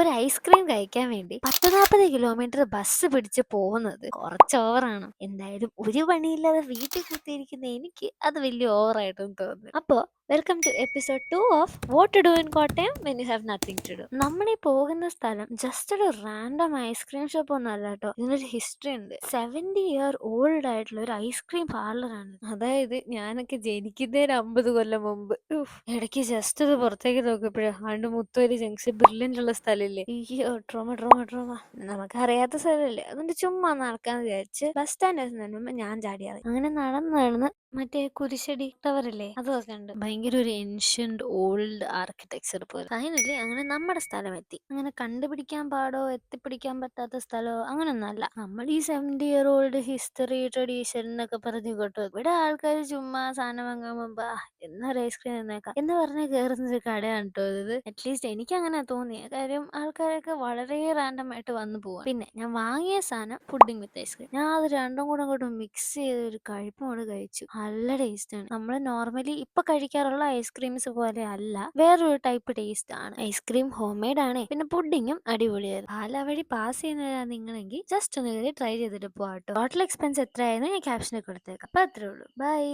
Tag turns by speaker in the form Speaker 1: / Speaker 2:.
Speaker 1: ഒരു ഐസ്ക്രീം കഴിക്കാൻ വേണ്ടി 10-40 കിലോമീറ്റർ ബസ് പിടിച്ച് പോകുന്നത് കുറച്ച് ഓവറാണ്. എന്തായാലും ഒരു പണിയില്ലാതെ വീട്ടിൽ കുത്തിയിരിക്കുന്ന എനിക്ക് അത് വലിയ ഓവറായിട്ടൊന്നും തോന്നുന്നു. അപ്പോ welcome to episode 2 of what to do in Kottayam when you have nothing to do. നമ്മളീ പോകുന്ന സ്ഥലം ജസ്റ്റ് ഒരു റാൻഡം ഐസ്ക്രീം ഷോപ്പ് ഒന്നും അല്ല കേട്ടോ. ഇതിനൊരു ഹിസ്റ്ററി ഉണ്ട്. 70 year old ആയിട്ടുള്ള ഒരു ഐസ്ക്രീം പാർലറാണ്. അതായത് ഞാനൊക്കെ ജനിക്കുന്നതിന് 50 കൊല്ലം മുമ്പ്. ഇടയ്ക്ക് ജസ്റ്റ് ഇത് പുറത്തേക്ക് നോക്കിയപ്പോഴേ ആണ്ട് മുത്തോലി ജംഗ്ഷൻ ബ്രില്യൻ്റ് ഉള്ള സ്ഥലമില്ലേ, അയ്യോ ട്രോമ നമുക്കറിയാത്ത സ്ഥലമല്ലേ, അതുകൊണ്ട് ചുമ്മാ നടക്കാന്ന് വിചാരിച്ച് ബസ് സ്റ്റാൻഡ് മുമ്പ് ഞാൻ ചാടിയാറ്. അങ്ങനെ നടന്ന് മറ്റേ കുരിശടി ടവറില്ലേ അതൊക്കെ ഉണ്ട്. ഭയങ്കര ഒരു ഏൻഷ്യന്റ് ഓൾഡ് ആർക്കിടെക്ചർ പോലെ. ഫൈനലി അങ്ങനെ നമ്മുടെ സ്ഥലം എത്തി. അങ്ങനെ കണ്ടുപിടിക്കാൻ പാടോ എത്തിപ്പിടിക്കാൻ പറ്റാത്ത സ്ഥലമോ അങ്ങനൊന്നല്ല. നമ്മൾ ഈ 70 year old ഹിസ്റ്ററി ട്രഡീഷൻ എന്നൊക്കെ പറഞ്ഞു കേട്ടോ. ഇവിടെ ആൾക്കാർ ചുമ്മാ സാധനം വാങ്ങാൻ മുമ്പ് എന്നൊരു ഐസ്ക്രീം തന്നേക്കാം എന്ന് പറഞ്ഞ് കയറുന്നൊരു കടയാണ് കേട്ടോ ഇത്. അറ്റ്ലീസ്റ്റ് എനിക്ക് അങ്ങനെ തോന്നിയ കാര്യം. ആൾക്കാരൊക്കെ വളരെ റാൻഡം ആയിട്ട് വന്നു പോവാം. പിന്നെ ഞാൻ വാങ്ങിയ സാധനം പുഡിംഗ് വിത്ത് ഐസ്ക്രീം. ഞാൻ അത് രണ്ടും കൂടെ അങ്ങോട്ട് മിക്സ് ചെയ്ത് ഒരു കഴിപ്പോട് കഴിച്ചു. നല്ല ടേസ്റ്റ് ആണ്. നമ്മൾ നോർമലി ഇപ്പൊ കഴിക്കാറുള്ള ഐസ്ക്രീംസ് പോലെ അല്ല, വേറൊരു ടൈപ്പ് ടേസ്റ്റ് ആണ്. ഐസ്ക്രീം ഹോം മെയ്ഡ് ആണ്. പിന്നെ പുഡിങ്ങും അടിപൊളിയായിരുന്നു. പാല വഴി പാസ് ചെയ്യുന്നവരാ നിങ്ങളെങ്കിൽ ജസ്റ്റ് ഒന്ന് ട്രൈ ചെയ്തിട്ട് പോവാട്ടോ. ടോട്ടൽ എക്സ്പെൻസ് എത്രയായിരുന്നു ഞാൻ ക്യാപ്ഷനിൽ കൊടുത്തേക്കാം. അപ്പൊ അത്രേ ഉള്ളൂ. ബൈ.